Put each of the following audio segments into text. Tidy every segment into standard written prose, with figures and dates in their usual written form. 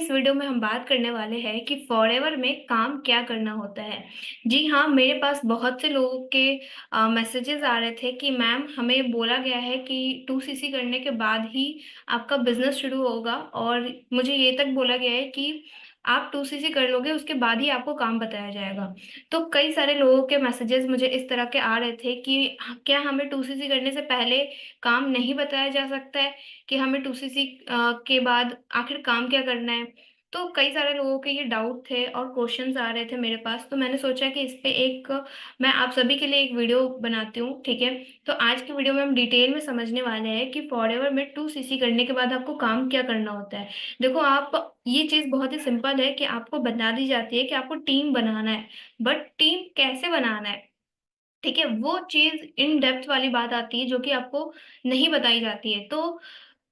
इस वीडियो में हम बात करने वाले हैं कि फॉरएवर में काम क्या करना होता है। जी हाँ, मेरे पास बहुत से लोगों के मैसेजेस आ रहे थे कि मैम हमें बोला गया है कि 2सीसी करने के बाद ही आपका बिजनेस शुरू होगा और मुझे ये तक बोला गया है कि आप 2सीसी कर लोगे उसके बाद ही आपको काम बताया जाएगा। तो कई सारे लोगों के मैसेजेस मुझे इस तरह के आ रहे थे कि क्या हमें 2सीसी करने से पहले काम नहीं बताया जा सकता है कि हमें 2सीसी के बाद आखिर काम क्या करना है। तो कई सारे लोगों के ये डाउट थे और क्वेश्चंस आ रहे थे मेरे पास, तो मैंने सोचा कि इस पे एक मैं आप सभी के लिए एक वीडियो बनाती हूँ। ठीक है, तो आज की वीडियो में हम डिटेल में समझने वाले हैं कि फॉरएवर में 2सीसी करने के बाद आपको काम क्या करना होता है। देखो, आप ये चीज बहुत ही सिंपल है कि आपको बता दी जाती है कि आपको टीम बनाना है, बट टीम कैसे बनाना है, ठीक है, वो चीज इन डेप्थ वाली बात आती है जो कि आपको नहीं बताई जाती है। तो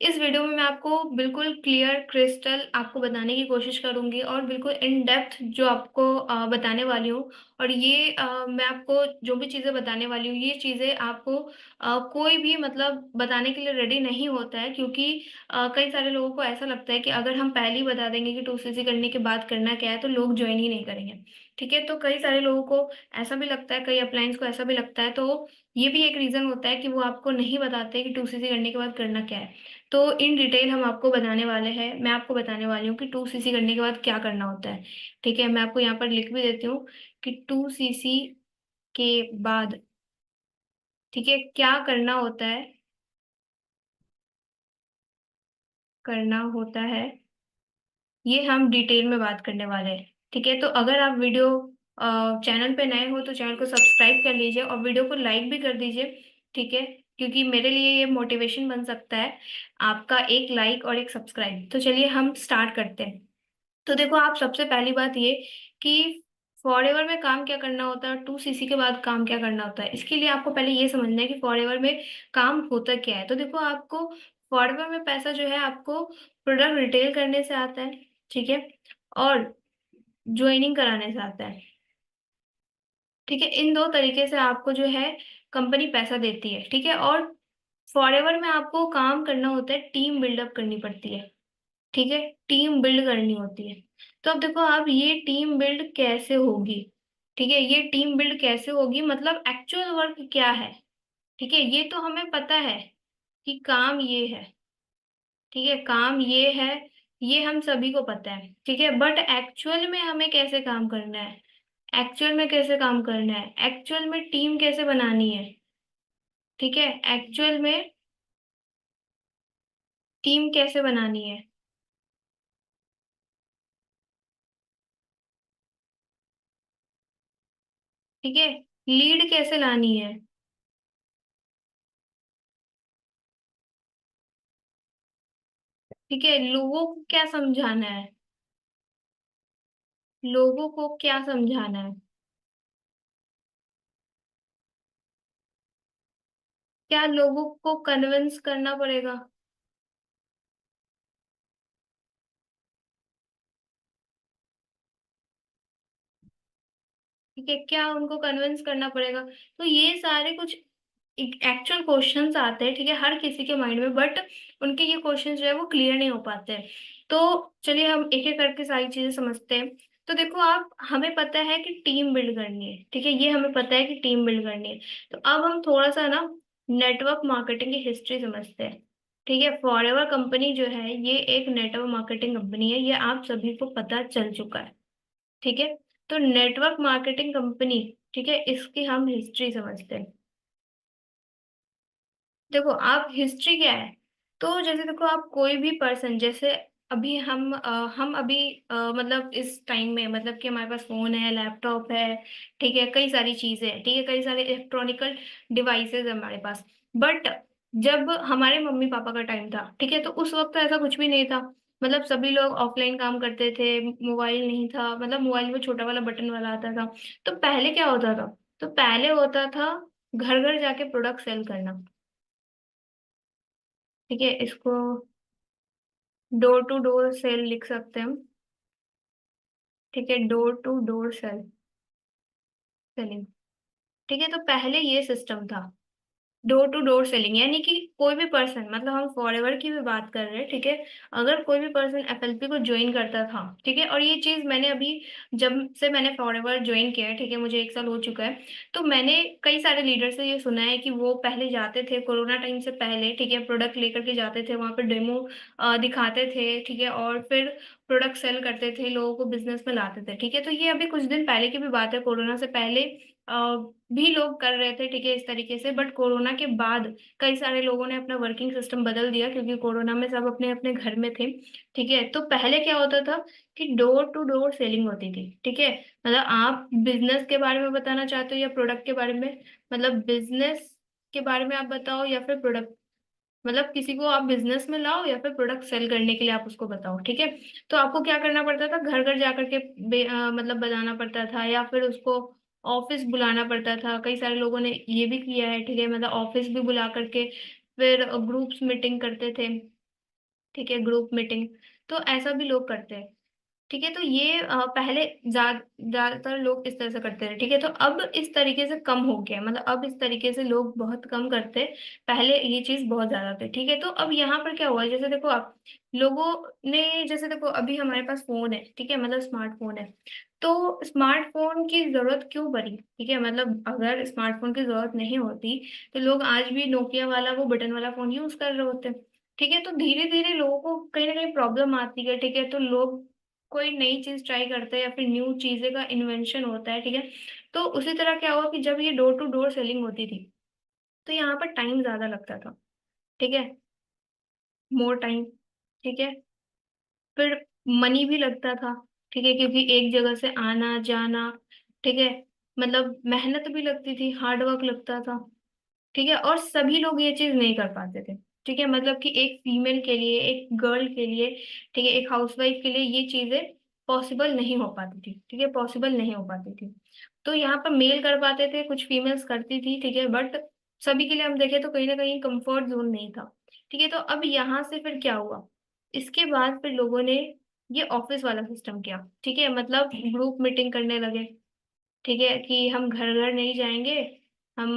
इस वीडियो में मैं आपको बिल्कुल क्लियर क्रिस्टल आपको बताने की कोशिश करूंगी और बिल्कुल इन डेप्थ जो आपको बताने वाली हूँ। और ये मैं आपको जो भी चीजें बताने वाली हूँ, ये चीजें आपको कोई भी मतलब बताने के लिए रेडी नहीं होता है, क्योंकि कई सारे लोगों को ऐसा लगता है कि अगर हम पहले ही बता देंगे कि 2सीसी करने के बाद करना क्या है तो लोग ज्वाइन ही नहीं करेंगे। ठीक है, तो कई सारे लोगों को ऐसा भी लगता है, कई अपलाइंस को ऐसा भी लगता है, तो ये भी एक रीजन होता है कि वो आपको नहीं बताते कि 2सीसी करने के बाद करना क्या है। तो इन डिटेल हम आपको बताने वाले हैं, मैं आपको बताने वाली हूँ कि 2सीसी करने के बाद क्या करना होता है। ठीक है, मैं आपको यहाँ पर लिख भी देती हूँ कि 2सीसी के बाद, ठीक है, क्या करना होता है, ये हम डिटेल में बात करने वाले हैं। ठीक है, तो अगर आप वीडियो चैनल पे नए हो तो चैनल को सब्सक्राइब कर लीजिए और वीडियो को लाइक भी कर दीजिए। ठीक है, क्योंकि मेरे लिए ये मोटिवेशन बन सकता है, आपका एक लाइक और एक सब्सक्राइब। तो चलिए हम स्टार्ट करते हैं। तो देखो, आप सबसे पहली बात ये कि फॉरएवर में काम क्या करना होता है और 2सीसी के बाद काम क्या करना होता है, इसके लिए आपको पहले ये समझना है कि फॉरएवर में काम होता क्या है। तो देखो, आपको फॉरएवर में पैसा जो है आपको प्रोडक्ट रिटेल करने से आता है, ठीक है, और ज्वाइनिंग कराने से आता है। ठीक है, इन दो तरीके से आपको जो है कंपनी पैसा देती है। ठीक है, और फॉरएवर में आपको काम करना होता है, टीम बिल्डअप करनी पड़ती है। ठीक है, टीम बिल्ड करनी होती है। तो अब देखो, आप ये टीम बिल्ड कैसे होगी, ठीक है, ये टीम बिल्ड कैसे होगी मतलब एक्चुअल वर्क क्या है। ठीक है, ये तो हमें पता है कि काम ये है, ठीक है, काम ये है, ये हम सभी को पता है। ठीक है, बट एक्चुअल में हमें कैसे काम करना है, एक्चुअल में कैसे काम करना है, एक्चुअल में टीम कैसे बनानी है। ठीक है, एक्चुअल में टीम कैसे बनानी है, ठीक है, लीड कैसे लानी है, ठीक है, लोगों को क्या समझाना है, लोगों को क्या समझाना है, क्या लोगों को कन्विंस करना पड़ेगा, ठीक है, क्या उनको कन्विंस करना पड़ेगा। तो ये सारे कुछ एक्चुअल क्वेश्चंस आते हैं, ठीक है, हर किसी के माइंड में, बट उनके ये क्वेश्चंस जो है वो क्लियर नहीं हो पाते हैं। तो चलिए हम एक एक करके सारी चीजें समझते हैं। तो देखो, आप हमें पता है कि टीम बिल्ड करनी है, ठीक है, ये हमें पता है कि टीम बिल्ड करनी है। तो अब हम थोड़ा सा ना नेटवर्क मार्केटिंग की हिस्ट्री समझते हैं। ठीक है, फॉरएवर कंपनी जो है ये एक नेटवर्क मार्केटिंग कंपनी है, ये आप सभी को पता चल चुका है। ठीक है, तो नेटवर्क मार्केटिंग कंपनी, ठीक है, इसकी हम हिस्ट्री समझते हैं। देखो, आप हिस्ट्री क्या है, तो जैसे देखो, आप कोई भी पर्सन, जैसे अभी हम अभी मतलब इस टाइम में मतलब कि हमारे पास फोन है, लैपटॉप है, ठीक है, कई सारी चीजें हैं, ठीक है, कई सारे इलेक्ट्रॉनिकल डिवाइसेस है हमारे पास। बट जब हमारे मम्मी पापा का टाइम था, ठीक है, तो उस वक्त ऐसा कुछ भी नहीं था। मतलब सभी लोग ऑफलाइन काम करते थे, मोबाइल नहीं था, मतलब मोबाइल में छोटा वाला बटन वाला आता था। तो पहले क्या होता था, तो पहले होता था घर घर जाके प्रोडक्ट सेल करना। ठीक है, इसको डोर टू डोर सेल लिख सकते हैं हम। ठीक है, डोर टू डोर सेलिंग। ठीक है, तो पहले ये सिस्टम था। डोर टू डोर सेलिंग यानी कि कोई भी पर्सन, मतलब हम फॉरएवर की भी बात कर रहे हैं, ठीक है। अगर कोई भी पर्सन एफएलपी को ज्वाइन करता था, ठीक है, और ये चीज मैंने अभी, जब से मैंने फॉरएवर ज्वाइन किया है, ठीक है, मुझे 1 साल हो चुका है। तो मैंने कई सारे लीडर से ये सुना है कि वो पहले जाते थे कोरोना टाइम से पहले, ठीक है, प्रोडक्ट लेकर के जाते थे, वहां पे डेमो दिखाते थे, ठीक है, और फिर प्रोडक्ट सेल करते थे, लोगों को बिजनेस में लाते थे, ठीक है। तो ये अभी कुछ दिन पहले की भी बात है, कोरोना से पहले भी लोग कर रहे थे, ठीक है, इस तरीके से। बट कोरोना के बाद कई सारे लोगों ने अपना वर्किंग सिस्टम बदल दिया, क्योंकि कोरोना में सब अपने अपने घर में थे, ठीक है। तो पहले क्या होता था कि डोर टू डोर सेलिंग होती थी, ठीक है। मतलब आप बिजनेस के बारे में बताना चाहते हो या प्रोडक्ट के बारे में? मतलब बिजनेस के बारे में आप बताओ या फिर प्रोडक्ट, मतलब किसी को आप बिजनेस में लाओ या फिर प्रोडक्ट सेल करने के लिए आप उसको बताओ, ठीक है। तो आपको क्या करना पड़ता था, घर घर जाकर के मतलब बताना पड़ता था, या फिर उसको ऑफिस बुलाना पड़ता था। कई सारे लोगों ने ये भी किया है, ठीक है, मतलब ऑफिस भी बुला करके फिर ग्रुप्स मीटिंग करते थे, ठीक है, ग्रुप मीटिंग। तो ऐसा भी लोग करते हैं, ठीक है। तो ये पहले ज्यादातर लोग इस तरह से करते थे, ठीक है। तो अब इस तरीके से कम हो गया है, मतलब अब इस तरीके से लोग बहुत कम करते हैं। पहले ये चीज बहुत ज्यादा थी, ठीक है। तो अब यहाँ पर क्या हुआ, जैसे देखो आप लोगों ने, जैसे देखो अभी हमारे पास फोन है, ठीक है, मतलब स्मार्टफोन है। तो स्मार्टफोन की जरूरत क्यों पड़ी, ठीक है, मतलब अगर स्मार्टफोन की जरूरत नहीं होती तो लोग आज भी नोकिया वाला वो बटन वाला फोन यूज कर रहे होते, ठीक है। तो धीरे धीरे लोगों को कहीं ना कहीं प्रॉब्लम आती है, ठीक है। तो लोग कोई नई चीज ट्राई करते हैं या फिर न्यू चीजें का इन्वेंशन होता है, ठीक है। तो उसी तरह क्या हुआ कि जब ये डोर टू डोर सेलिंग होती थी तो यहाँ पर टाइम ज्यादा लगता था, ठीक है, मोर टाइम, ठीक है। फिर मनी भी लगता था, ठीक है, क्योंकि एक जगह से आना जाना, ठीक है, मतलब मेहनत भी लगती थी, हार्ड वर्क लगता था, ठीक है। और सभी लोग ये चीज नहीं कर पाते थे, ठीक है। मतलब कि एक फीमेल के लिए, एक गर्ल के लिए, ठीक है, एक हाउसवाइफ के लिए ये चीजें पॉसिबल नहीं हो पाती थी, ठीक है, पॉसिबल नहीं हो पाती थी। तो यहाँ पर मेल कर पाते थे, कुछ फीमेल्स करती थी, ठीक है, बट सभी के लिए हम देखें तो कहीं ना कहीं कंफर्ट जोन नहीं था, ठीक है। तो अब यहाँ से फिर क्या हुआ, इसके बाद फिर लोगों ने ये ऑफिस वाला सिस्टम किया, ठीक है, मतलब ग्रुप मीटिंग करने लगे, ठीक है, कि हम घर घर नहीं जाएंगे, हम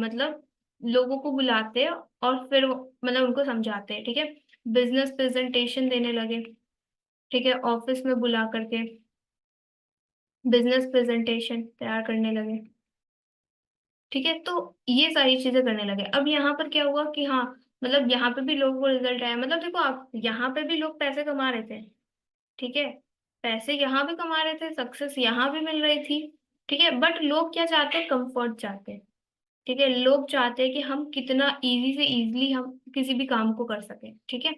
मतलब लोगों को बुलाते हैं और फिर मतलब उनको समझाते हैं, ठीक है। बिजनेस प्रेजेंटेशन देने लगे, ठीक है, ऑफिस में बुला करके बिजनेस प्रेजेंटेशन तैयार करने लगे, ठीक है। तो ये सारी चीजें करने लगे। अब यहाँ पर क्या हुआ कि हाँ, मतलब यहाँ पे भी लोगों को रिजल्ट आया, मतलब देखो आप, यहाँ पे भी लोग पैसे कमा रहे थे, ठीक है, पैसे यहाँ भी कमा रहे थे, सक्सेस यहाँ भी मिल रही थी, ठीक है। बट लोग क्या चाहते हैं, कंफर्ट चाहते हैं, ठीक है। लोग चाहते हैं कि हम कितना इजी से इजीली हम किसी भी काम को कर सकें, ठीक है।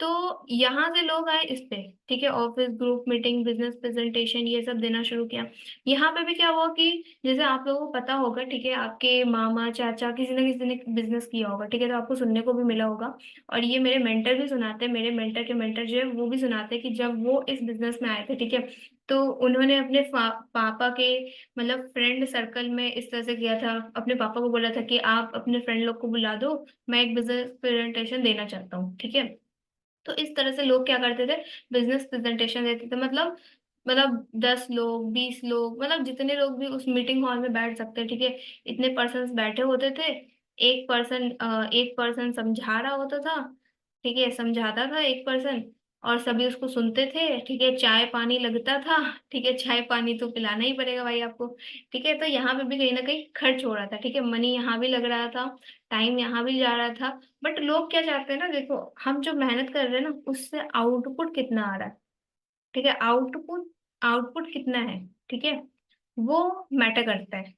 तो यहाँ से लोग आए इस पे, ठीक है, office group meeting business presentation ये सब देना शुरू किया। यहाँ पे भी क्या हुआ कि जैसे आप लोगों को पता होगा, ठीक है, आपके मामा चाचा किसी ना किसी ने बिजनेस किया होगा, ठीक है, तो आपको सुनने को भी मिला होगा। और ये मेरे मेंटर भी सुनाते हैं, मेरे मेंटर के मेंटर जो है वो भी सुनाते हैं कि जब वो इस बिजनेस में आए थे, ठीक है, तो उन्होंने अपने पापा के मतलब फ्रेंड सर्कल में इस तरह से किया था, अपने पापा को बोला था कि आप अपने फ्रेंड लोग को बुला दो, मैं एक बिजनेस प्रेजेंटेशन देना चाहता हूँ, ठीक है। तो इस तरह से लोग क्या करते थे, बिजनेस प्रेजेंटेशन देते थे, मतलब 10 लोग 20 लोग, मतलब जितने लोग भी उस मीटिंग हॉल में बैठ सकते हैं, ठीक है, इतने पर्सन बैठे होते थे। एक पर्सन समझा रहा होता था, ठीक है, समझाता था एक पर्सन, और सभी उसको सुनते थे, ठीक है, चाय पानी लगता था, ठीक है, चाय पानी तो पिलाना ही पड़ेगा भाई आपको, ठीक है। तो यहाँ पे भी कहीं ना कहीं खर्च हो रहा था, ठीक है, मनी यहाँ भी लग रहा था, टाइम यहाँ भी जा रहा था। बट लोग क्या चाहते हैं ना, देखो हम जो मेहनत कर रहे हैं ना उससे आउटपुट कितना आ रहा है, ठीक है, आउटपुट आउटपुट कितना है, ठीक है, वो मैटर करता है,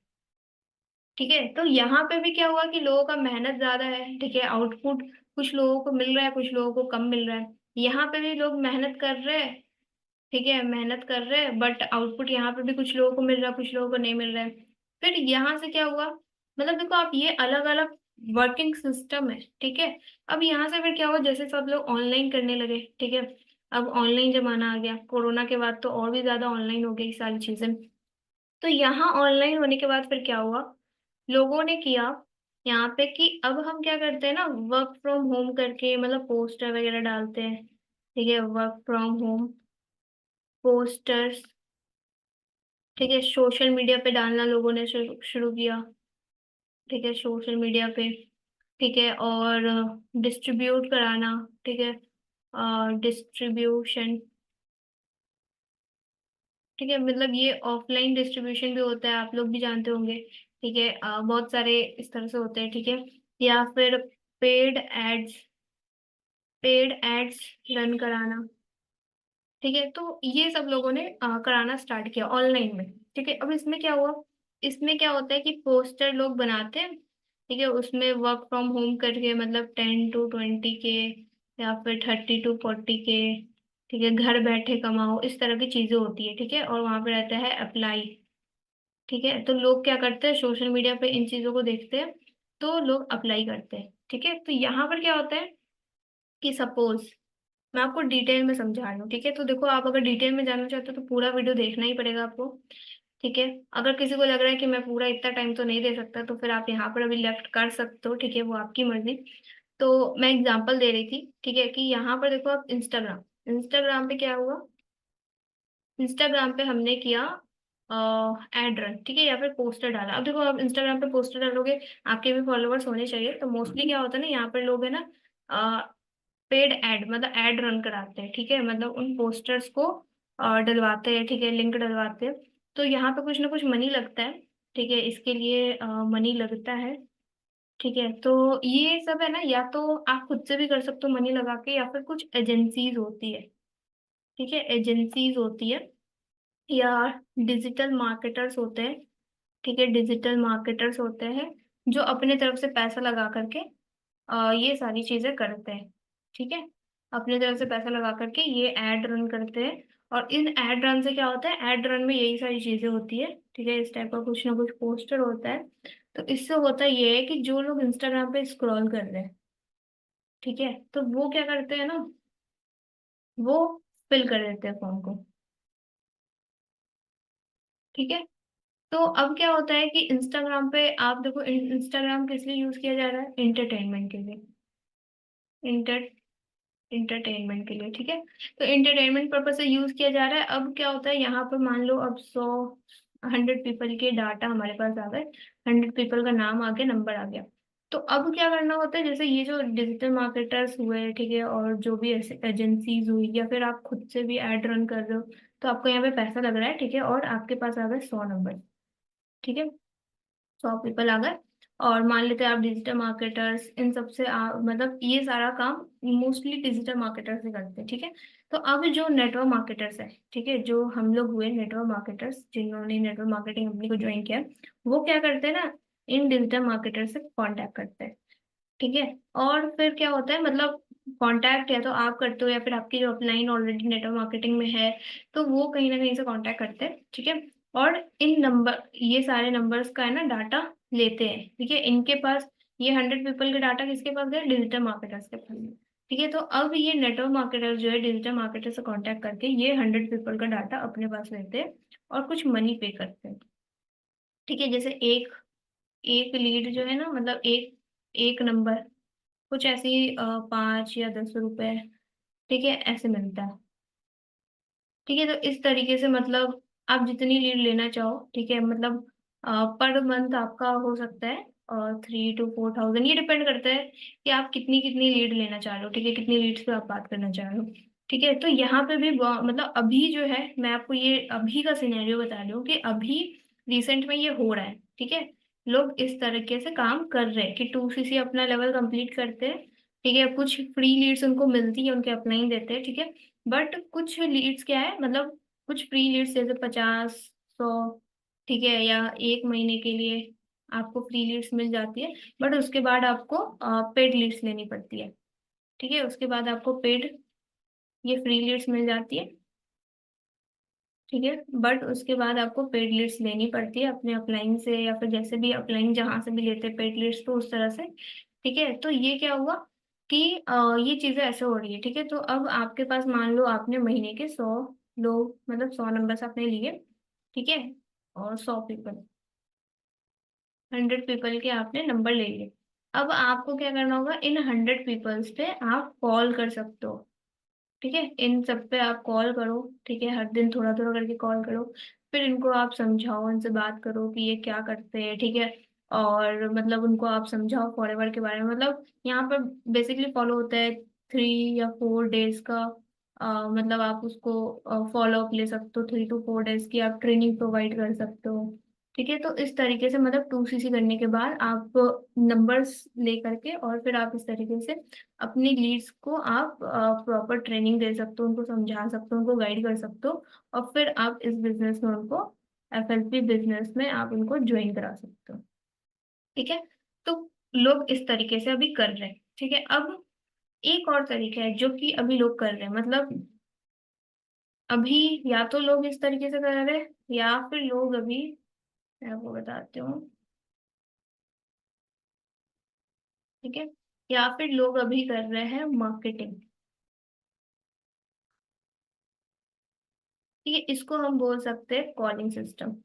ठीक है। तो यहाँ पे भी क्या हुआ कि लोगों का मेहनत ज्यादा है, ठीक है, आउटपुट कुछ लोगों को मिल रहा है, कुछ लोगों को कम मिल रहा है। यहाँ पे भी लोग मेहनत कर रहे हैं, ठीक है, मेहनत कर रहे हैं, बट आउटपुट यहाँ पे भी कुछ लोगों को मिल रहा है, कुछ लोगों को नहीं मिल रहा है। फिर यहाँ से क्या हुआ, मतलब देखो आप, ये अलग अलग वर्किंग सिस्टम है, ठीक है। अब यहाँ से फिर क्या हुआ, जैसे सब लोग ऑनलाइन करने लगे, ठीक है, अब ऑनलाइन जमाना आ गया, कोरोना के बाद तो और भी ज्यादा ऑनलाइन हो गई सारी चीजें। तो यहाँ ऑनलाइन होने के बाद फिर क्या हुआ, लोगों ने किया यहाँ पे कि अब हम क्या करते हैं ना, वर्क फ्रॉम होम करके मतलब पोस्टर वगैरह डालते हैं, ठीक है, वर्क फ्रॉम होम पोस्टर्स, ठीक है, सोशल मीडिया पे डालना लोगों ने शुरू शुरू किया, ठीक है, सोशल मीडिया पे। ठीक है, और डिस्ट्रीब्यूट कराना, ठीक है, डिस्ट्रीब्यूशन, ठीक है, मतलब ये ऑफलाइन डिस्ट्रीब्यूशन भी होता है, आप लोग भी जानते होंगे, ठीक है, बहुत सारे इस तरह से होते हैं, ठीक है, या फिर paid ads, paid ads run कराना, ठीक है, तो ये सब लोगों ने कराना स्टार्ट किया ऑनलाइन में, ठीक है। अब इसमें क्या हुआ, इसमें क्या होता है कि पोस्टर लोग बनाते हैं, ठीक है, उसमें वर्क फ्रॉम होम करके मतलब 10 to 20 के या फिर 30 to 40 के, ठीक है, घर बैठे कमाओ, इस तरह की चीजें होती है, ठीक है, और वहां पे रहता है अप्लाई, ठीक है, तो लोग क्या करते हैं, सोशल मीडिया पे इन चीजों को देखते हैं, तो लोग अप्लाई करते हैं, ठीक है। तो यहाँ पर क्या होता है कि सपोज मैं आपको डिटेल में समझा रही हूँ, ठीक है, तो देखो आप अगर डिटेल में जानना चाहते हो तो पूरा वीडियो देखना ही पड़ेगा आपको, ठीक है। अगर किसी को लग रहा है कि मैं पूरा इतना टाइम तो नहीं दे सकता, तो फिर आप यहाँ पर अभी लेफ्ट कर सकते हो, ठीक है, वो आपकी मर्जी। तो मैं एग्जांपल दे रही थी, ठीक है, कि यहाँ पर देखो आप इंस्टाग्राम, इंस्टाग्राम पे क्या हुआ, इंस्टाग्राम पे हमने किया एड रन, ठीक है, या फिर पोस्टर डाला। अब देखो आप इंस्टाग्राम पे पोस्टर डालोगे, आपके भी फॉलोअर्स होने चाहिए, तो मोस्टली क्या होता है ना, यहाँ पर लोग है ना पेड एड मतलब एड रन कराते हैं, ठीक है, मतलब उन पोस्टर्स को डलवाते हैं, ठीक है, लिंक डलवाते हैं, तो यहाँ पे कुछ ना कुछ मनी लगता है, ठीक है, इसके लिए मनी लगता है, ठीक है। तो ये सब है ना, या तो आप खुद से भी कर सकते हो मनी लगा के, या फिर कुछ एजेंसीज होती है, ठीक है, एजेंसीज होती है, या डिजिटल मार्केटर्स होते हैं, ठीक है, डिजिटल मार्केटर्स होते हैं जो अपने तरफ से पैसा लगा करके ये सारी चीजें करते हैं, ठीक है, अपने तरफ से पैसा लगा करके ये एड रन करते हैं। और इन एड रन से क्या होता है, एड रन में यही सारी चीजें होती है, ठीक है, इस टाइप का कुछ ना कुछ पोस्टर होता है। तो इससे होता ये है कि जो लोग इंस्टाग्राम पे स्क्रॉल कर रहे हैं, ठीक है, तो वो क्या करते हैं ना, वो फिल कर देते हैं फॉर्म को, ठीक है। तो अब क्या होता है कि इंस्टाग्राम पे आप देखो, इंस्टाग्राम किस लिए यूज किया जा रहा है, एंटरटेनमेंट के लिए, इंटर इंटरटेनमेंट के लिए, ठीक है, तो इंटरटेनमेंट पर्पज से यूज किया जा रहा है। अब क्या होता है, यहाँ पर मान लो अब 100 पीपल के डाटा हमारे पास आ गए, 100 पीपल का नाम आ गया, नंबर आ गया। तो अब क्या करना होता है, जैसे ये जो डिजिटल मार्केटर्स हुए, ठीक है, और जो भी ऐसे एजेंसीज हुई, या फिर आप खुद से भी एड रन कर रहे हो, तो आपको यहाँ पे पैसा लग रहा है, ठीक है, और आपके पास आ गए 100 नंबर, ठीक है, 100 पीपल आ गए। और मान लेते हैं आप डिजिटल मार्केटर्स, इन सब से मतलब ये सारा काम मोस्टली डिजिटल मार्केटर्स से करते हैं, ठीक है। तो अब जो नेटवर्क मार्केटर्स है, ठीक है, जो हम लोग हुए नेटवर्क मार्केटर्स, जिन्होंने नेटवर्क मार्केटिंग कंपनी को ज्वाइन किया, वो क्या करते हैं ना, इन डिजिटल मार्केटर्स से कांटेक्ट करते हैं, ठीक है। और फिर क्या होता है, मतलब कांटेक्ट या तो आप करते हो, या फिर आपकी जो अपलाइन ऑलरेडी नेटवर्क मार्केटिंग में है, तो वो कहीं ना कहीं से कांटेक्ट करते हैं, ठीक है। और इन नंबर, ये सारे नंबर्स का है ना डाटा लेते हैं, ठीक है, इनके पास, ये 100 पीपल के डाटा किसके पास गए, डिजिटल मार्केटर्स के पास गए, ठीक है। तो अब ये नेटवर्क मार्केटर्स जो है डिजिटल मार्केटर से कांटेक्ट करके ये 100 पीपल का डाटा अपने पास लेते हैं, और कुछ मनी पे करते हैं, ठीक है। जैसे एक एक लीड जो है ना, मतलब एक एक नंबर कुछ ऐसी 5 या 10 रुपए, ठीक है, ऐसे मिलता है, ठीक है। तो इस तरीके से मतलब आप जितनी लीड लेना चाहो, ठीक है, मतलब पर मंथ आपका हो सकता है 3 to 4 thousand, ये डिपेंड करता है कि आप कितनी कितनी लीड लेना चाह रहे हो, ठीक है, कितनी लीड्स पे आप बात करना चाह रहे हो, ठीक है। तो यहाँ पे भी मतलब अभी जो है, मैं आपको ये अभी का सिनेरियो बता रही हूँ कि अभी रिसेंट में ये हो रहा है, ठीक है। लोग इस तरीके से काम कर रहे हैं कि 2cc अपना लेवल कंप्लीट करते हैं, ठीक है, कुछ फ्री लीड्स उनको मिलती है, उनके अपलाइन देते हैं, ठीक है। बट कुछ लीड्स क्या है, मतलब कुछ फ्री लीड्स जैसे 50, 100, ठीक है, या 1 महीने के लिए आपको फ्री लीड्स मिल जाती है। बट उसके बाद आपको पेड लीड्स लेनी पड़ती है, ठीक है, उसके बाद आपको पेड, ये फ्री लीड्स मिल जाती है, ठीक है, बट उसके बाद आपको पेड लीड्स लेनी पड़ती है अपने अपलाइन से, या फिर जैसे भी अपलाइन जहां से भी लेते हैं पेड लीड्स, तो उस तरह से, ठीक है। तो ये क्या हुआ कि ये चीजें ऐसे हो रही है, ठीक है। तो अब आपके पास मान लो आपने महीने के 100 लोग, मतलब 100 नंबर्स आपने लिए, ठीक है, और 100 पीपल, 100 पीपल के आपने नंबर ले लिए। अब आपको क्या करना होगा, इन 100 पीपल्स पे आप कॉल कर सकते हो, ठीक है, इन सब पे आप कॉल करो, ठीक है, हर दिन थोड़ा थोड़ा करके कॉल करो, फिर इनको आप समझाओ, इनसे बात करो कि ये क्या करते हैं, ठीक है। और मतलब उनको आप समझाओ फॉरएवर के बारे में। मतलब यहाँ पर बेसिकली फॉलो होता है 3 या 4 डेज का। मतलब आप उसको फॉलो अप ले सकते हो, 3 to 4 डेज की आप ट्रेनिंग प्रोवाइड कर सकते हो। ठीक है, तो इस तरीके से मतलब 2cc करने के बाद आप नंबर्स ले करके और फिर आप इस तरीके से अपनी लीड्स को आप प्रॉपर ट्रेनिंग दे सकते हो, उनको समझा सकते हो, उनको गाइड कर सकते हो। और फिर आप इस बिजनेस में उनको, एफएलपी बिजनेस में आप उनको ज्वाइन करा सकते हो। ठीक है, तो लोग इस तरीके से अभी कर रहे हैं। ठीक है, अब एक और तरीका है जो कि अभी लोग कर रहे हैं, मतलब अभी या तो लोग इस तरीके से कर रहे हैं या फिर लोग अभी, मैं आपको बताती हूँ। ठीक है, या फिर लोग अभी कर रहे हैं मार्केटिंग। ठीक है, इसको हम बोल सकते हैं कॉलिंग सिस्टम।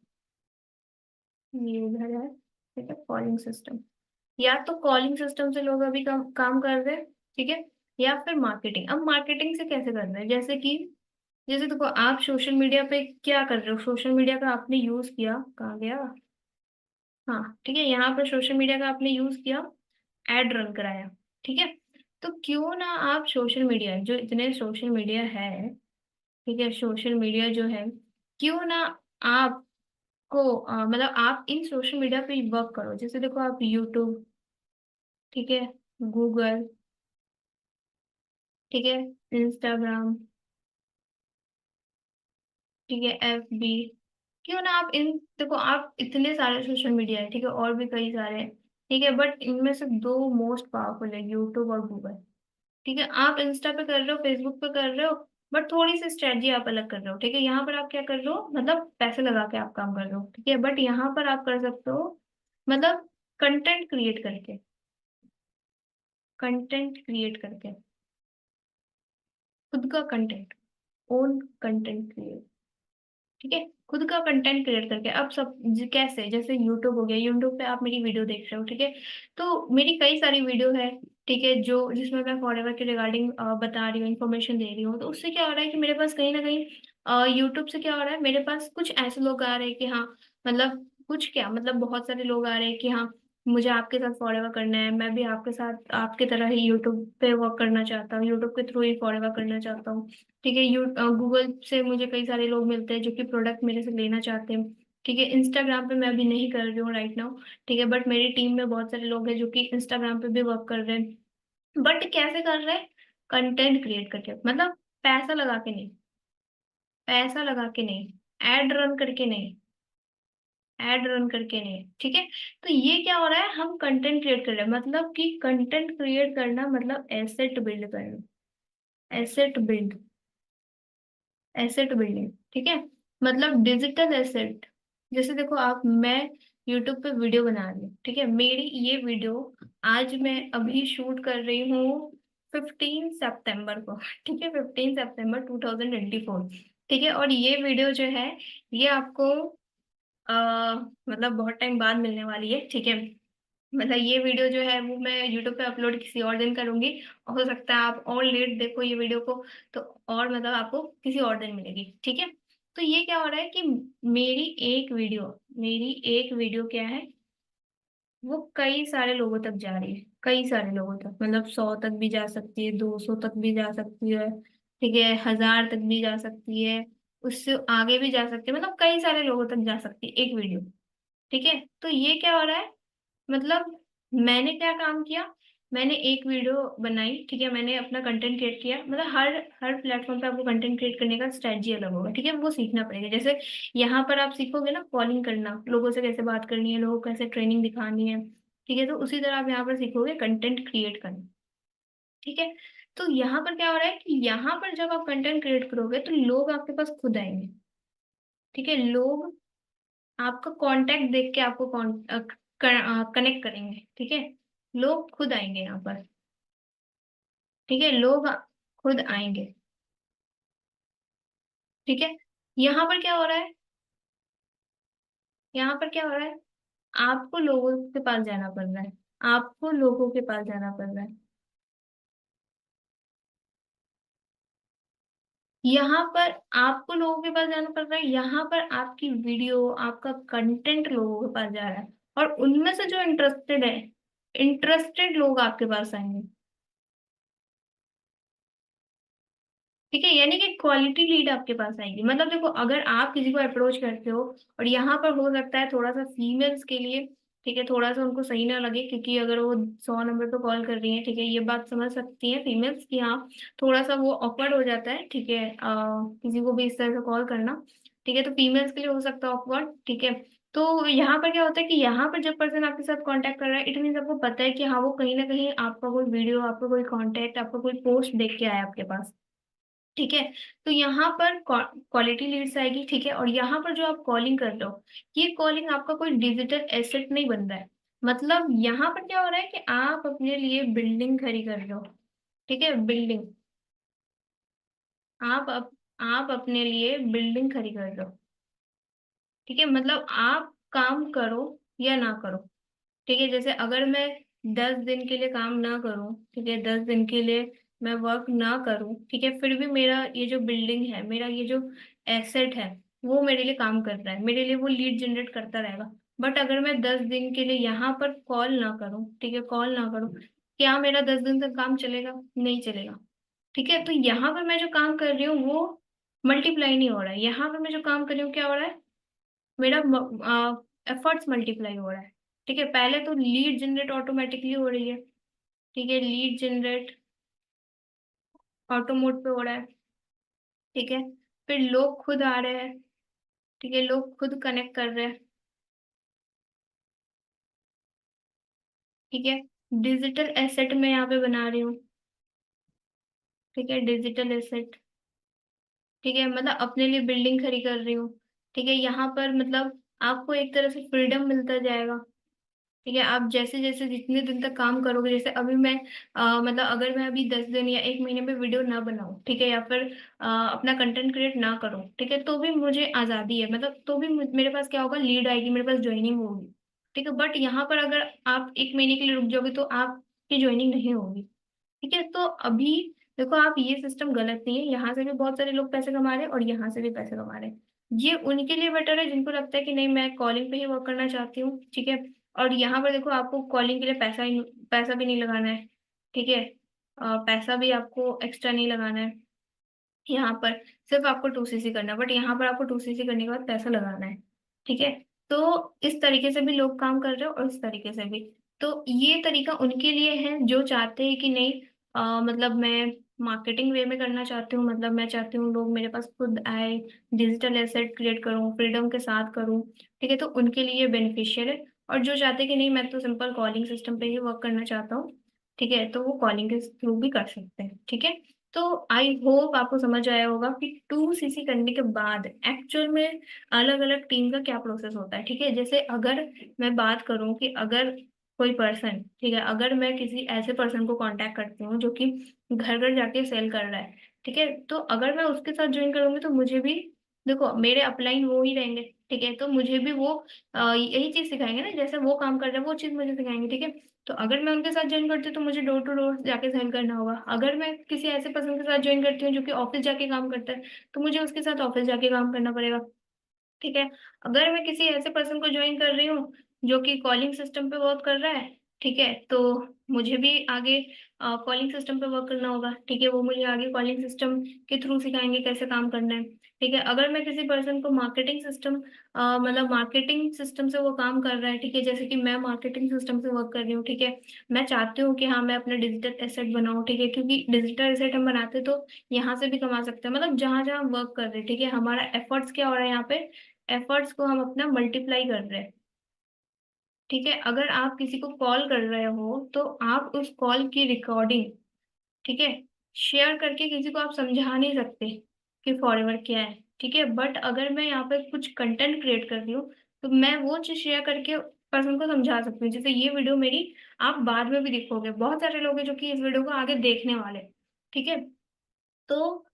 ये उधर है। ठीक है, कॉलिंग सिस्टम, या तो कॉलिंग सिस्टम से लोग अभी काम कर रहे हैं। ठीक है, या फिर मार्केटिंग। अब मार्केटिंग से कैसे कर रहे हैं, जैसे देखो आप सोशल मीडिया पे क्या कर रहे हो, सोशल मीडिया का आपने यूज किया, कहाँ गया। हाँ ठीक है, यहाँ पर सोशल मीडिया का आपने यूज किया, एड रन कराया। ठीक है, तो क्यों ना आप सोशल मीडिया, जो इतने सोशल मीडिया है, ठीक है, सोशल मीडिया जो है, क्यों ना आपको मतलब आप इन सोशल मीडिया पे वर्क करो। जैसे देखो आप यूट्यूब, ठीक है, गूगल, ठीक है, इंस्टाग्राम, ठीक है, एफबी, क्यों ना आप इन, देखो आप इतने सारे सोशल मीडिया है, ठीक है, और भी कई सारे हैं। ठीक है, बट इनमें से दो मोस्ट पावरफुल है, यूट्यूब और गूगल। ठीक है, आप इंस्टा पे कर रहे हो, फेसबुक पे कर रहे हो, बट थोड़ी सी स्ट्रेटजी आप अलग कर रहे हो। ठीक है, यहाँ पर आप क्या कर रहे हो, मतलब पैसे लगा के आप काम कर रहे हो। ठीक है, बट यहाँ पर आप कर सकते हो मतलब कंटेंट क्रिएट करके, कंटेंट क्रिएट करके, खुद का कंटेंट, ओन कंटेंट क्रिएट। ठीक है, खुद का कंटेंट क्रिएट करके। अब सब कैसे, जैसे यूट्यूब हो गया, यूट्यूब पे आप मेरी वीडियो देख रहे हो। ठीक है, तो मेरी कई सारी वीडियो है, ठीक है, जो जिसमें मैं फॉरएवर के रिगार्डिंग बता रही हूँ, इन्फॉर्मेशन दे रही हूँ। तो उससे क्या हो रहा है कि मेरे पास कहीं ना कहीं यूट्यूब से क्या हो रहा है, मेरे पास कुछ ऐसे लोग आ रहे हैं कि हाँ, मतलब कुछ क्या, मतलब बहुत सारे लोग आ रहे हैं कि हाँ, मुझे आपके साथ फॉरएवर करना है, मैं भी आपके साथ आपके तरह ही यूट्यूब पे वर्क करना चाहता हूँ, यूट्यूब के थ्रू ही फॉरएवर करना चाहता हूँ। ठीक है, गूगल से मुझे कई सारे लोग मिलते हैं जो कि प्रोडक्ट मेरे से लेना चाहते हैं। ठीक है, इंस्टाग्राम पे मैं अभी नहीं कर रही हूँ राइट नाउ। ठीक है, बट मेरी टीम में बहुत सारे लोग हैं जो कि इंस्टाग्राम पे भी वर्क कर रहे हैं। बट कैसे कर रहे हैं, कंटेंट क्रिएट करके, मतलब पैसा लगा के नहीं, पैसा लगा के नहीं, एड रन करके नहीं, एड रन करके नहीं। ठीक है, तो ये क्या हो रहा है, हम कंटेंट क्रिएट कर रहे हैं, मतलब कि कंटेंट क्रिएट करना मतलब एसेट बिल्ड करना, एसेट बिल्ड, एसेट बिल्डिंग। ठीक है, मतलब डिजिटल एसेट। जैसे देखो आप, मैं यूट्यूब पे वीडियो बना रही हूँ। ठीक है, मेरी ये वीडियो आज मैं अभी शूट कर रही हूँ 15 सितंबर को। ठीक है, 15 सितंबर 2024। ठीक है, और ये वीडियो जो है, ये आपको मतलब बहुत टाइम बाद मिलने वाली है। ठीक है, मतलब ये वीडियो जो है वो मैं यूट्यूब पे अपलोड किसी और दिन करूंगी। हो सकता है आप और लेट देखो ये वीडियो को, तो और मतलब आपको किसी और दिन मिलेगी। ठीक है, तो ये क्या हो रहा है कि मेरी मेरी एक वीडियो क्या है, वो कई सारे लोगों तक जा रही है, कई सारे लोगों तक, मतलब 100 तक भी जा सकती है, 200 तक भी जा सकती है। ठीक है, 1000 तक भी जा सकती है, उससे आगे भी जा सकती है, मतलब कई सारे लोगों तक जा सकती है एक वीडियो। ठीक है, तो ये क्या हो रहा है, मतलब मैंने क्या काम किया, मैंने एक वीडियो बनाई। ठीक है, मैंने अपना कंटेंट क्रिएट किया, मतलब हर हर प्लेटफॉर्म पे आपको कंटेंट क्रिएट करने का स्ट्रेटजी अलग होगा। ठीक है, वो सीखना पड़ेगा। जैसे यहाँ पर आप सीखोगे ना कॉलिंग करना, लोगों से कैसे बात करनी है, लोगों को कैसे ट्रेनिंग दिखानी है। ठीक है, तो उसी तरह आप यहाँ पर सीखोगे कंटेंट क्रिएट करना। ठीक है, तो यहाँ पर क्या हो रहा है कि यहाँ पर जब आप कंटेंट क्रिएट करोगे तो लोग आपके पास खुद आएंगे। ठीक है, लोग आपका कांटेक्ट देख के आपको कनेक्ट करेंगे। ठीक है, लोग खुद आएंगे यहाँ पर। ठीक है, लोग खुद आएंगे। ठीक है, यहाँ पर क्या हो रहा है, यहाँ पर क्या हो रहा है, आपको लोगों के पास जाना पड़ रहा है, आपको लोगों के पास जाना पड़ रहा है। यहाँ पर आपको लोगों के पास जाना पड़ रहा है, यहाँ पर आपकी वीडियो, आपका कंटेंट लोगों के पास जा रहा है। और उनमें से जो इंटरेस्टेड है, इंटरेस्टेड लोग आपके पास आएंगे। ठीक है, यानी कि क्वालिटी लीड आपके पास आएगी। मतलब देखो, अगर आप किसी को अप्रोच करते हो, और यहाँ पर हो सकता है थोड़ा सा फीमेल्स के लिए, ठीक है, थोड़ा सा उनको सही ना लगे, क्योंकि अगर वो 100 नंबर पे कॉल कर रही है, ठीक है, ये बात समझ सकती है फीमेल्स की, हाँ थोड़ा सा वो ऑकवर्ड हो जाता है, ठीक है, किसी को भी इस तरह से कॉल करना। ठीक है, तो फीमेल्स के लिए हो सकता है ऑकवर्ड, ठीक है। तो यहाँ पर क्या होता है कि यहाँ पर जब पर्सन आपके साथ कांटेक्ट कर रहा है, इट मीन आपको पता है कि हाँ वो कहीं ना कहीं आपका कोई वीडियो, आपका कोई कांटेक्ट, आपका कोई पोस्ट देख के आया आपके पास। ठीक है, तो यहाँ पर क्वालिटी लीड्स आएगी, ठीक है। और यहाँ पर जो आप कॉलिंग कर रहे हो, ये कॉलिंग आपका कोई डिजिटल एसेट नहीं बन रहा है। मतलब यहाँ पर क्या हो रहा है कि आप अपने लिए बिल्डिंग खड़ी कर रहे हो। ठीक है, बिल्डिंग, आप अप, आप अपने लिए बिल्डिंग खड़ी कर रहे हो। ठीक है, मतलब आप काम करो या ना करो। ठीक है, जैसे अगर मैं 10 दिन के लिए काम ना करूं, ठीक है, 10 दिन के लिए मैं वर्क ना करूं, ठीक है, फिर भी मेरा ये जो बिल्डिंग है, मेरा ये जो एसेट है, वो मेरे लिए काम कर रहा है, मेरे लिए वो लीड जनरेट करता रहेगा। बट अगर मैं 10 दिन के लिए यहाँ पर कॉल ना करूं, ठीक है, कॉल ना करूं, क्या मेरा 10 दिन तक काम चलेगा? नहीं चलेगा। ठीक है, तो यहाँ पर मैं जो काम कर रही हूँ वो मल्टीप्लाई नहीं हो रहा है। यहाँ पर मैं जो काम कर रही हूँ क्या हो रहा है, मेरा एफर्ट्स मल्टीप्लाई हो रहा है। ठीक है, पहले तो लीड जनरेट ऑटोमेटिकली हो रही है। ठीक है, लीड जनरेट ऑटो मोड पे हो रहा है। ठीक है, फिर लोग खुद आ रहे हैं। ठीक है, लोग खुद कनेक्ट कर रहे हैं। ठीक है, डिजिटल एसेट में यहाँ पे बना रही हूँ। ठीक है, डिजिटल एसेट। ठीक है, मतलब अपने लिए बिल्डिंग खड़ी कर रही हूँ। ठीक है, यहाँ पर मतलब आपको एक तरह से फ्रीडम मिलता जाएगा। ठीक है, आप जैसे जैसे जितने दिन तक काम करोगे, जैसे अभी मैं मतलब अगर मैं अभी 10 दिन या 1 महीने में वीडियो ना बनाऊं, ठीक है, या फिर अपना कंटेंट क्रिएट ना करूं, ठीक है, तो भी मुझे आज़ादी है, मतलब तो भी मेरे पास क्या होगा, लीड आएगी, मेरे पास ज्वाइनिंग होगी। ठीक है, बट यहाँ पर अगर आप 1 महीने के लिए रुक जाओगे तो आपकी ज्वाइनिंग नहीं होगी। ठीक है, तो अभी देखो, आप ये सिस्टम गलत नहीं है, यहाँ से भी बहुत सारे लोग पैसे कमा रहे हैं और यहाँ से भी पैसे कमा रहे हैं। ये उनके लिए बेटर है जिनको लगता है कि नहीं, मैं कॉलिंग पे ही वर्क करना चाहती हूँ। ठीक है, और यहाँ पर देखो, आपको कॉलिंग के लिए पैसा भी नहीं लगाना है। ठीक है, पैसा भी आपको एक्स्ट्रा नहीं लगाना है। यहाँ पर सिर्फ आपको 2cc करना है, बट यहाँ पर आपको 2cc करने के बाद पैसा लगाना है। ठीक है, तो इस तरीके से भी लोग काम कर रहे हो और इस तरीके से भी। तो ये तरीका उनके लिए है जो चाहते हैं कि नहीं, मतलब मैं मार्केटिंग वे में करना चाहती हूँ, मतलब मैं चाहती हूँ लोग मेरे पास खुद आए, डिजिटल एसेट क्रिएट करूँ, फ्रीडम के साथ करूँ। ठीक है, तो उनके लिए बेनिफिशियल है। और जो चाहते हैं कि नहीं, मैं तो सिंपल कॉलिंग सिस्टम पे ही वर्क करना चाहता हूँ, ठीक है, तो वो कॉलिंग के थ्रू भी कर सकते हैं। ठीक है, तो आई होप आपको समझ आया होगा कि 2cc करने के बाद एक्चुअल में अलग अलग टीम का क्या प्रोसेस होता है। ठीक है, जैसे अगर मैं बात करूं कि अगर कोई पर्सन, ठीक है, अगर मैं किसी ऐसे पर्सन को कांटेक्ट करती हूँ जो कि घर घर जाके सेल कर रहा है, ठीक है, तो अगर मैं उसके साथ ज्वाइन करूंगी तो मुझे भी, देखो मेरे अपलाइन वो ही रहेंगे। ठीक है, तो मुझे भी वो यही चीज सिखाएंगे ना, जैसे वो काम कर रहे हैं वो चीज मुझे सिखाएंगे। ठीक है, तो अगर मैं उनके साथ ज्वाइन करती हूँ तो मुझे डोर टू डोर जाके सेल करना होगा। अगर मैं किसी ऐसे पर्सन के साथ ज्वाइन करती हूँ जो कि ऑफिस जाके काम करता है, तो मुझे उसके साथ ऑफिस जाके काम करना पड़ेगा। ठीक है, अगर मैं किसी ऐसे पर्सन को ज्वाइन कर रही हूँ जो कि कॉलिंग सिस्टम पे वर्क कर रहा है, ठीक है, तो मुझे भी आगे कॉलिंग सिस्टम पे वर्क करना होगा। ठीक है, वो मुझे आगे कॉलिंग सिस्टम के थ्रू सिखाएंगे कैसे काम करना है। ठीक है, अगर मैं किसी पर्सन को मार्केटिंग सिस्टम, मतलब मार्केटिंग सिस्टम से वो काम कर रहा है, ठीक है, जैसे कि मैं मार्केटिंग सिस्टम से वर्क कर रही हूँ, ठीक है, मैं चाहती हूँ कि हाँ मैं अपना डिजिटल एसेट बनाऊँ, ठीक है, क्योंकि डिजिटल एसेट हम बनाते तो यहाँ से भी कमा सकते हैं, मतलब जहां जहां वर्क कर रहे हैं। ठीक है, हमारा एफर्ट्स क्या हो रहा है यहाँ पे, एफर्ट्स को हम अपना मल्टीप्लाई कर रहे हैं। ठीक है, अगर आप किसी को कॉल कर रहे हो तो आप उस कॉल की रिकॉर्डिंग, ठीक है, शेयर करके किसी को आप समझा नहीं सकते कि फॉरएवर क्या है। ठीक है, बट अगर मैं यहाँ पे कुछ कंटेंट क्रिएट कर रही हूँ तो मैं वो चीज शेयर करके पर्सन को समझा सकती हूँ। जैसे ये वीडियो मेरी आप बाद में भी देखोगे, बहुत सारे लोग हैं जो कि इस वीडियो को आगे देखने वाले। ठीक है, तो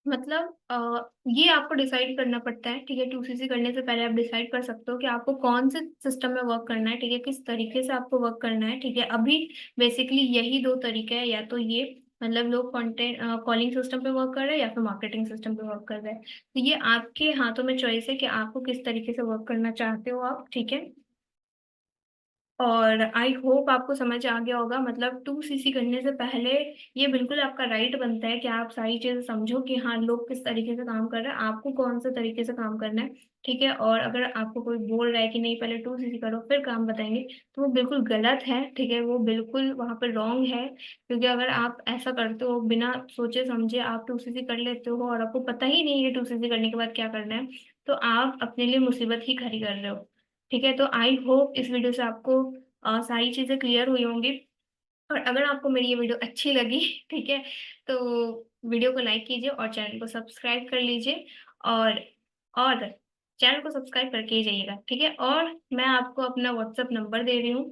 मतलब ये आपको डिसाइड करना पड़ता है। ठीक है, 2cc करने से पहले आप डिसाइड कर सकते हो कि आपको कौन से सिस्टम में वर्क करना है। ठीक है, किस तरीके से आपको वर्क करना है। ठीक है, अभी बेसिकली यही दो तरीके हैं, या तो ये मतलब लोग कंटेंट कॉलिंग सिस्टम पे वर्क कर रहे हैं या फिर मार्केटिंग सिस्टम पे वर्क कर रहे हैं। तो ये आपके हाथों में चॉइस है कि आपको किस तरीके से वर्क करना चाहते हो आप। ठीक है, और आई होप आपको समझ आ गया होगा। मतलब 2 सीसी करने से पहले ये बिल्कुल आपका राइट बनता है कि आप सारी चीज़ें समझो कि हाँ, लोग किस तरीके से काम कर रहे हैं, आपको कौन-से तरीके से काम करना है, ठीक है? और अगर आपको कोई बोल रहा है कि नहीं पहले 2 सीसी करो फिर काम बताएँगे, तो वो बिल्कुल गलत है, ठीक है? वो बिल्कुल वहाँ पे रॉन्ग है, क्योंकि अगर आप ऐसा करते हो बिना सोचे-समझे आप 2 सीसी कर लेते हो और आपको पता ही नहीं है 2 सीसी करने के बाद क्या करना है, तो आप अपने लिए मुसीबत ही खड़ी कर रहे हो। ठीक है? तो आई होप इस वीडियो से आपको सारी चीज़ें क्लियर हुई होंगी। और अगर आपको मेरी ये वीडियो अच्छी लगी, ठीक है? तो वीडियो को लाइक कीजिए और चैनल को सब्सक्राइब कर लीजिए और और चैनल को सब्सक्राइब करके ही जाइएगा, ठीक है? और मैं आपको अपना व्हाट्सएप नंबर दे रही हूँ,